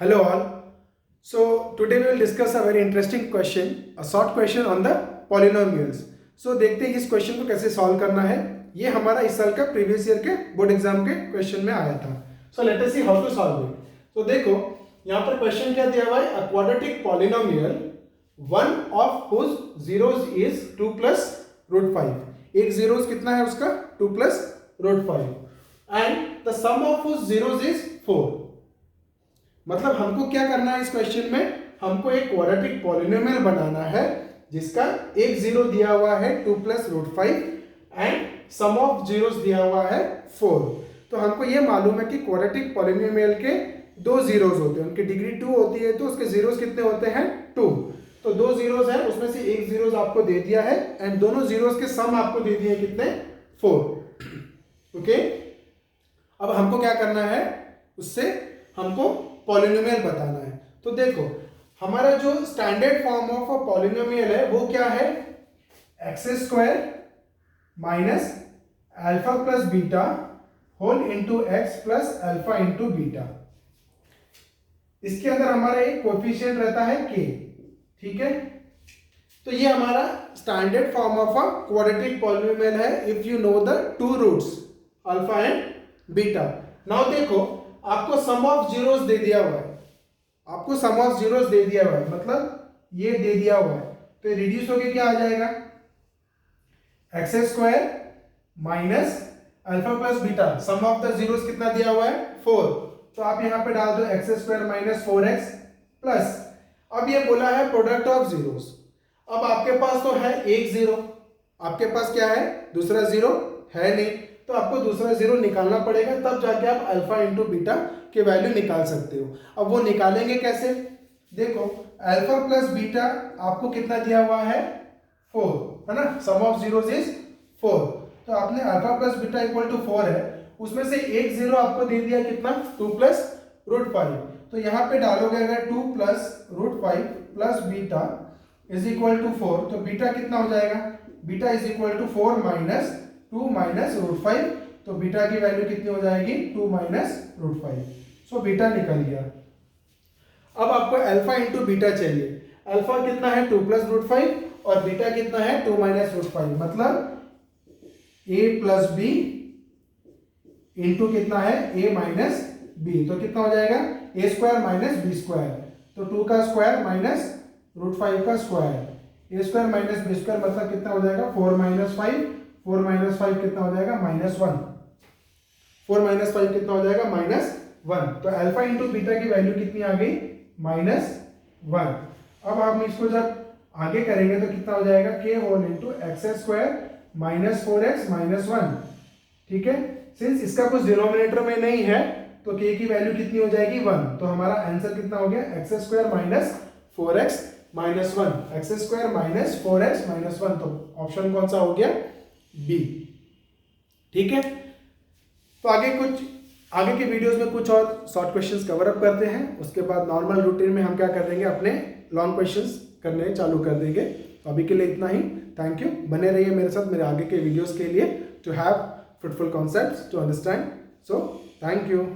Hello all. So today we will discuss a very interesting question, a short question on the polynomials. So देखते हैं इस question को कैसे solve करना है. ये हमारा इस साल का प्रीवियस ईयर के बोर्ड एग्जाम के क्वेश्चन में आया था. So let us see how to solve it. तो देखो यहाँ पर क्वेश्चन क्या दिया हुआ है, a quadratic polynomial one of whose zeros is 2 plus root 5. एक जीरोस कितना है उसका 2 plus root 5 and the sum of whose zeros is 4. मतलब हमको क्या करना है इस क्वेश्चन में, हमको एक क्वाड्रेटिक पॉलिनोमियल बनाना है जिसका एक जीरो दिया हुआ है 2 plus root 5 and sum of zeros दिया हुआ है 4. तो हमको ये मालूम है कि क्वाड्रेटिक पॉलिनोमियल के दो जीरोस होते हैं, उनकी डिग्री 2 होती है, तो उसके जीरोस कितने होते हैं 2. तो दो जीरोस है, उसमें से एक जीरोस आपको दे दिया है एंड दोनों जीरोस के सम आपको दे दिए कितने 4. ओके, अब हमको क्या करना है, उससे हमको पॉलिनोमियल बताना है. तो देखो हमारा जो standard form of a polynomial है वो क्या है, x square minus alpha plus beta whole into x plus alpha into beta. इसके अंदर हमारा एक कोएफिशिएंट रहता है के. ठीक है, तो ये हमारा standard form of a quadratic polynomial है if you know the two roots alpha and beta. Now देखो आपको सम ऑफ जीरोस दे दिया हुआ है, आपको सम ऑफ जीरोस दे दिया हुआ है, मतलब ये दे दिया हुआ है, तो ये रिड्यूस होके क्या आ जाएगा, x square minus alpha plus beta, sum of the zeros कितना दिया हुआ है 4. तो आप यहां पे डाल दो x square minus 4x plus, अब ये बोला है प्रोडक्ट ऑफ जीरोस. अब आपके पास तो है एक जीरो, आपके पास क्या है दूसरा जीरो है नहीं, तो आपको दूसरा जीरो निकालना पड़ेगा, तब जाके आप अल्फा इंटू बीटा के वैल्यू निकाल सकते हो. अब वो निकालेंगे कैसे, देखो अल्फा प्लस बीटा आपको कितना दिया हुआ है 4 है ना, सम ऑफ जीरोस इज 4. तो आपने alpha plus beta equal to 4 है, उसमें से एक जीरो आपको दे दिया कितना 2 प्लस रूट 5. तो यहाँ पे डालोगे अगर 2 plus root 5 plus beta is equal to 4, तो बीटा कितना हो जाएगा, beta is equal to 4 minus 2 minus root 5. तो बीटा की वैल्यू कितनी हो जाएगी 2 माइनस रूट 5. सो बीटा निकल गया. अब आपको अल्फा इंटू बीटा चाहिए. अल्फा कितना है 2 प्लस रूट 5 और बीटा कितना है 2 माइनस रूट 5, मतलब a प्लस बी इंटू कितना है a माइनस बी. तो कितना हो जाएगा a square minus B square, तो 2 का स्क्वायर माइनस रूट 5 का square, a square minus B square मतलब कितना हो जाएगा 4 माइनस 5, 4 माइनस 5 कितना हो जाएगा माइनस 1, 4 माइनस 5 कितना हो जाएगा माइनस 1. तो अल्फा इंटू बीटा की वैल्यू कितनी आ गई माइनस 1. अब हम इसको जब आगे करेंगे तो कितना हो जाएगा k whole into x square minus 4x minus 1. ठीक है, सिंस इसका कुछ डिनोमिनेटर में नहीं है तो k की वैल्यू कितनी हो जाएगी 1. तो हमारा आंसर कितना हो गया x square minus 4x minus 1, x square minus 4x minus 1. तो ऑप्शन कौन सा हो गया बी. ठीक है, तो आगे के वीडियोस में कुछ और शॉर्ट क्वेश्चंस कवर अप करते हैं, उसके बाद नॉर्मल रूटीन में हम क्या कर देंगे, अपने लॉन्ग क्वेश्चंस करने चालू कर देंगे. तो अभी के लिए इतना ही. थैंक यू, बने रहिए मेरे साथ मेरे आगे के वीडियोस के लिए to have fruitful concepts to understand. So thank you.